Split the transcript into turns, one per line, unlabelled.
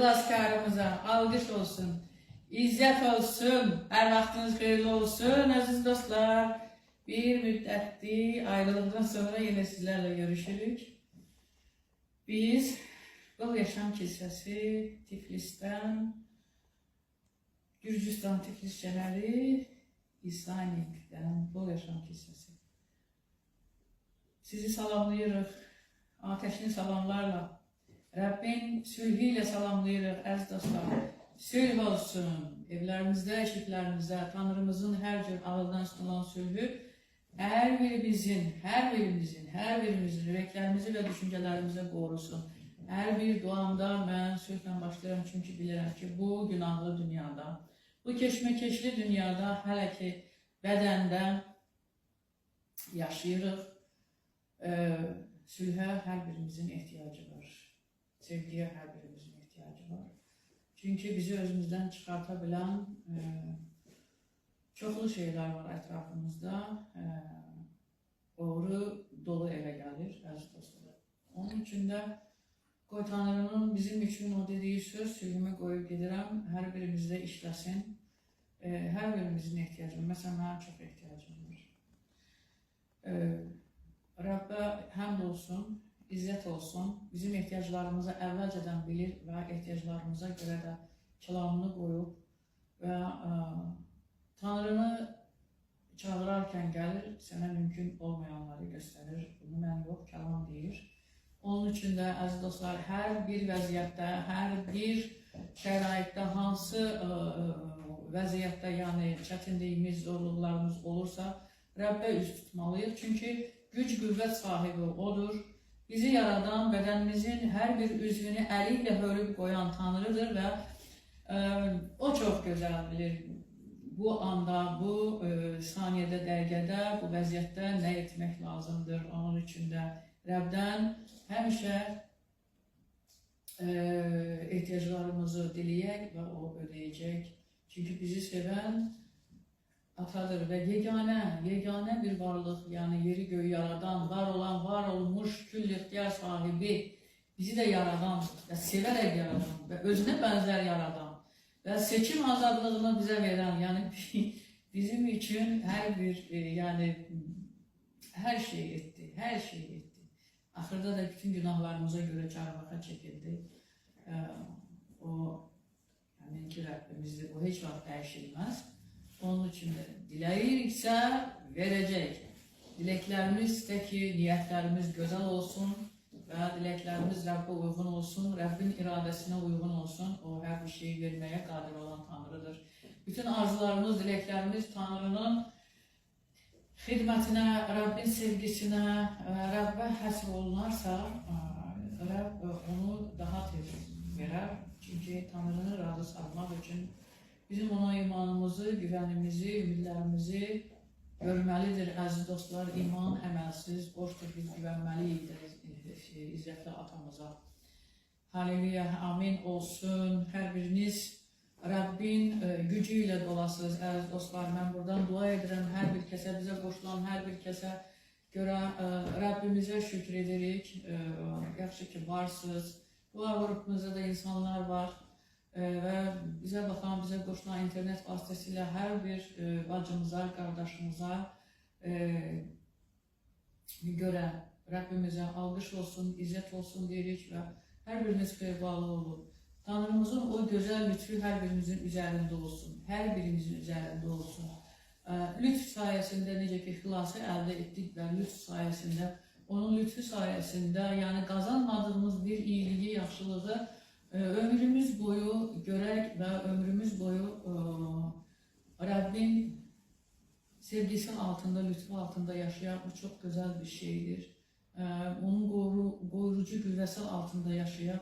xilaskarımıza alqış olsun, izzət olsun, hər vaxtınız xeyirli olsun, əziz dostlar. Bir müddətli ayrılıqdan sonra yenə sizlərlə görüşürük. Biz Qol Yaşam Kilsəsi Tiflisdən, Gürcüstan Tiflis şəhəri İsanik'dən Qol Yaşam Kilsəsi. Sizi salamlayırıq, ateşli salamlarla. Rəbbin sülhü ilə salamlayırıq, əziz dostlar. Sülh olsun, evlərimizdə, eşiklərimizdə, Tanrımızın hər cür ağıldan sunulan sülhü hər birimizin ürəklərimizi və düşüncələrimizi qorusun. Hər bir duamda mən sülhlə başlayıram, çünki bilirəm ki, bu günahlı dünyada, bu keşməkeşli dünyada hələ ki bədəndə yaşayırıq. Sülhə hər birimizin ehtiyacı var. Sevgiyə hər birimizin ehtiyacı var. Çünki bizi özümüzdən çıxarta bilən çoxlu şeylər var ətrafımızda. Uğru dolu evə gəlir, əziz dostlar. Onun üçün də Qoy Tanrının bizim üçün o dediyi söz, sülhümü qoyub gedirəm, hər birimizdə işləsin. Hər birimizin ehtiyacı var. Məsələn, mənim çox ehtiyacım var. Rəbbə həmd olsun, izzət olsun, bizim ehtiyaclarımızı əvvəlcədən bilir və ehtiyaclarımıza görə də kəlamını qoyub və Tanrını çağırarkən gəlir, sənə mümkün olmayanları göstərir. Bunu mən yox, kəlam deyir. Onun üçün də, əziz dostlar, hər bir vəziyyətdə, hər bir şəraitdə, hansı vəziyyətdə, yəni çətinliyimiz, zorluqlarımız olursa, Rəbbə üz tutmalıyıq. Çünki güc, qüvvət sahibi odur. Bizi yaradan, bədənimizin hər bir üzvünü əli ilə hörüb qoyan Tanrıdır və o çox gözəl bilir bu anda, bu saniyədə, dəqiqədə, bu vəziyyətdə nə etmək lazımdır. Onun üçün də Rəbdən həmişə ehtiyaclarımızı diləyək və o ödəyəcək. Çünki bizi sevən atadır və yeganə bir varlıq, yəni yeri göğü yaradan, var olan, var olmuş, küll ixtiyar sahibi, bizi də yaradan və sevərək yaradan və özünə bənzər yaradan və seçim azadlığını bizə verən, yəni bizim üçün hər şey etdi, hər şey etdi. Axırda da bütün günahlarımıza görə çarmıxa çəkildi. O, həmin ki, Rəbbimizdir, bu heç vaxt dəyişilməz. Onun üçün də diləyiriksə verəcək. Diləklərimiz də ki, niyyətlərimiz gözəl olsun və diləklərimiz Rəbbə uyğun olsun, Rəbbin iradəsinə uyğun olsun. O, hər bir şeyi verməyə qadir olan Tanrıdır. Bütün arzularımız, diləklərimiz Tanrının xidmətinə, Rəbbin sevgisinə, Rəbbə həsr olunarsa, Rəbb onu daha tez verər. Çünki Tanrını razı salmaq üçün bizim ona imanımızı, güvənimizi, ümidlərimizi görməlidir, əziz dostlar. İman əməlsiz, boşdur, biz güvənməliyik izzətli atamıza. Halleluya, amin olsun. Hər biriniz Rəbbin gücü ilə dolasınız, əziz dostlar. Mən buradan dua edirəm hər bir kəsə, bizə qoşulan hər bir kəsə görə Rəbbimizə şükür edirik. Yaxşı ki, varsınız. Bu qrupumuzda da insanlar var. Və bizə baxan, bizə qoşulan internet vasitəsilə hər bir bacımıza, qardaşımıza görə Rəbbimizə alqış olsun, izzət olsun deyirik və hər biriniz xeyirbalı olun. Tanrımızın o gözəl lütfü hər birimizin üzərində olsun, hər birimizin üzərində olsun. Lütf sayəsində necə ki, xilası əldə etdik və lütf sayəsində, onun lütfü sayəsində, yəni qazanmadığımız bir iyiliyi, yaxşılığı ömrümüz boyu görək və ömrümüz boyu Rəbbin sevgisi altında, lütfü altında yaşayaq. Bu çox gözəl bir şeydir. Onun qorucu qüvvəsi altında yaşayaq.